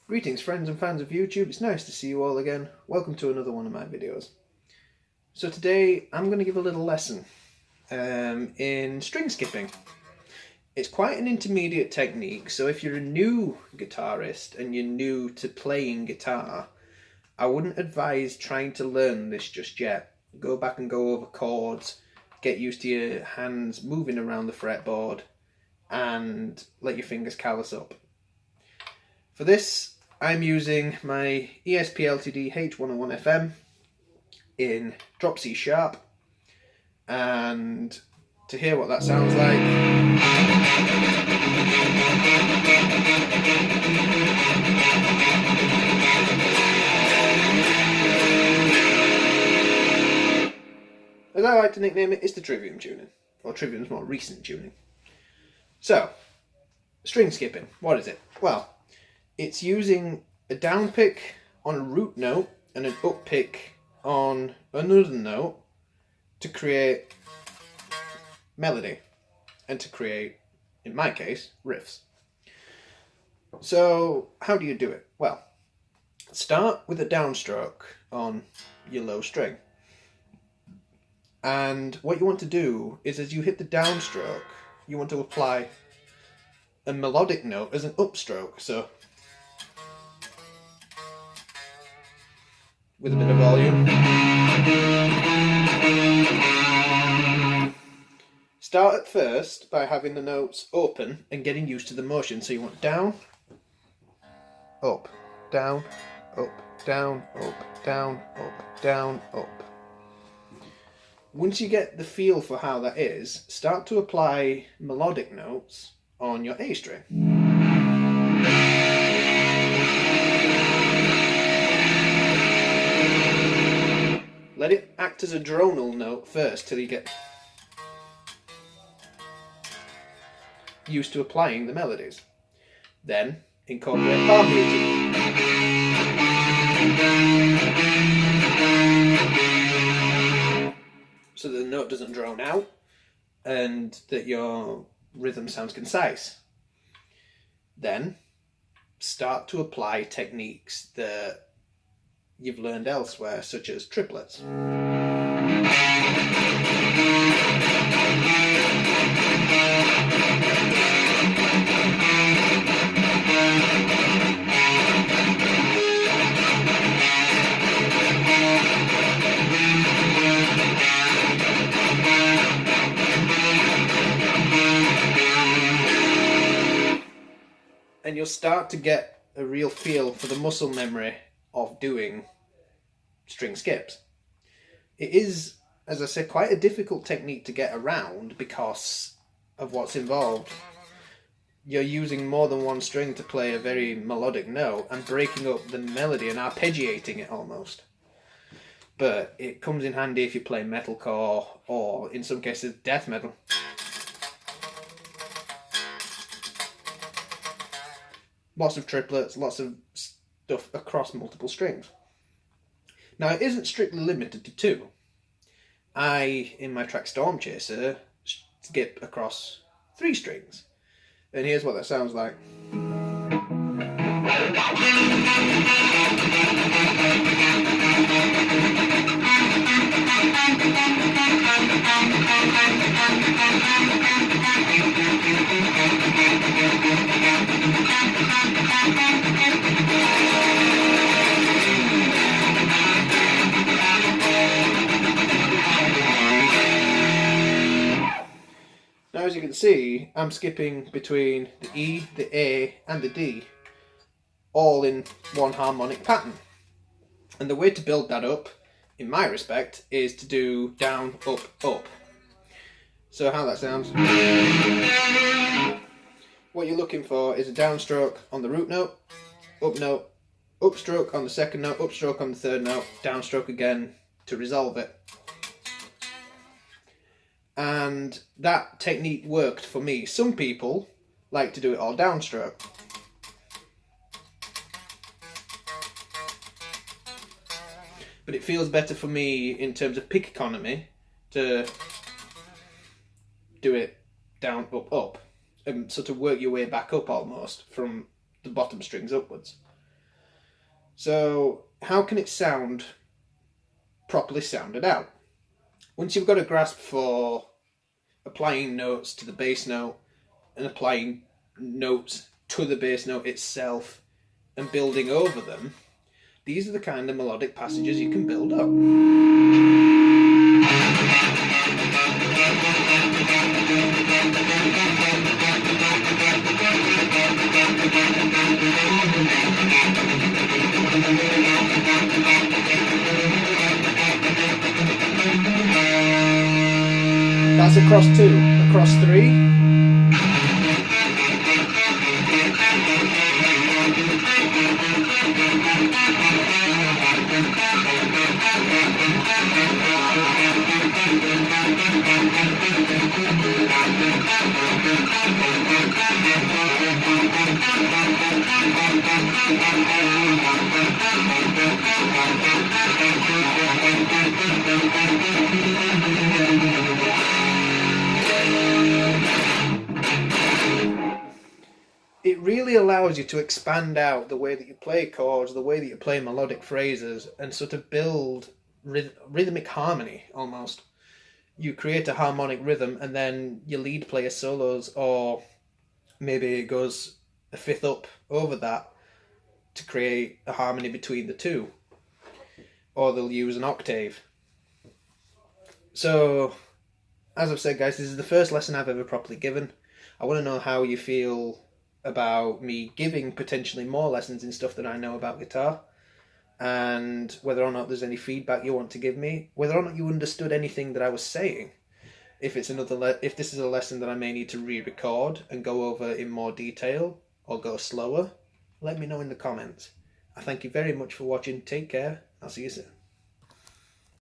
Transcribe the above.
Greetings friends and fans of YouTube, it's nice to see you all again. Welcome to another one of my videos. So today I'm going to give a little lesson in string skipping. It's quite an intermediate technique, so if you're a new guitarist and you're new to playing guitar, I wouldn't advise trying to learn this just yet. Go back and go over chords, get used to your hands moving around the fretboard, and let your fingers callus up. For this, I'm using my ESP LTD H101 FM in drop C sharp, and to hear what that sounds like, as I like to nickname it, it's the Trivium tuning, or Trivium's more recent tuning. So, string skipping, what is it? Well, it's using a down pick on a root note and an up pick on another note to create melody and to create, in my case, riffs. So how do you do it? Well, start with a downstroke on your low string. And what you want to do is, as you hit the downstroke, you want to apply a melodic note as an upstroke. So with a bit of volume. Start at first by having the notes open and getting used to the motion. So you want down, up, down, up, down, up, down, up, down, up. Once you get the feel for how that is, start to apply melodic notes on your A string. Let it act as a dronal note first till you get used to applying the melodies. Then incorporate palm muting, so that the note doesn't drone out and that your rhythm sounds concise. Then start to apply techniques that you've learned elsewhere, such as triplets. And you'll start to get a real feel for the muscle memory of doing string skips. It is, as I said, quite a difficult technique to get around because of what's involved. You're using more than one string to play a very melodic note and breaking up the melody and arpeggiating it almost. But it comes in handy if you play metalcore or, in some cases, death metal. Lots of triplets, lots of stuff across multiple strings. Now, it isn't strictly limited to two. I, in my track Storm Chaser, skip across 3 strings. And here's what that sounds like. Now, as you can see, I'm skipping between the E, the A, and the D, all in one harmonic pattern. And the way to build that up, in my respect, is to do down, up, up. So how that sounds. What you're looking for is a downstroke on the root note, upstroke on the second note, upstroke on the third note, downstroke again to resolve it. And that technique worked for me. Some people like to do it all downstroke. But it feels better for me in terms of pick economy to do it down, up, up. So to work your way back up almost from the bottom strings upwards. So how can it sound properly sounded out? Once you've got a grasp for applying notes to the bass note and applying notes to the bass note itself and building over them, these are the kind of melodic passages you can build up. That's across 2, across 3. It really allows you to expand out the way that you play chords, the way that you play melodic phrases, and sort of build rhythmic harmony almost. You create a harmonic rhythm, and then your lead player solos, or maybe it goes a fifth up over that to create a harmony between the two. Or they'll use an octave. So, as I've said, guys, this is the first lesson I've ever properly given. I want to know how you feel about me giving potentially more lessons in stuff that I know about guitar, and whether or not there's any feedback you want to give me, whether or not you understood anything that I was saying. If it's if this is a lesson that I may need to re-record and go over in more detail or go slower, let me know in the comments. I thank you very much for watching. Take care. I'll see you soon.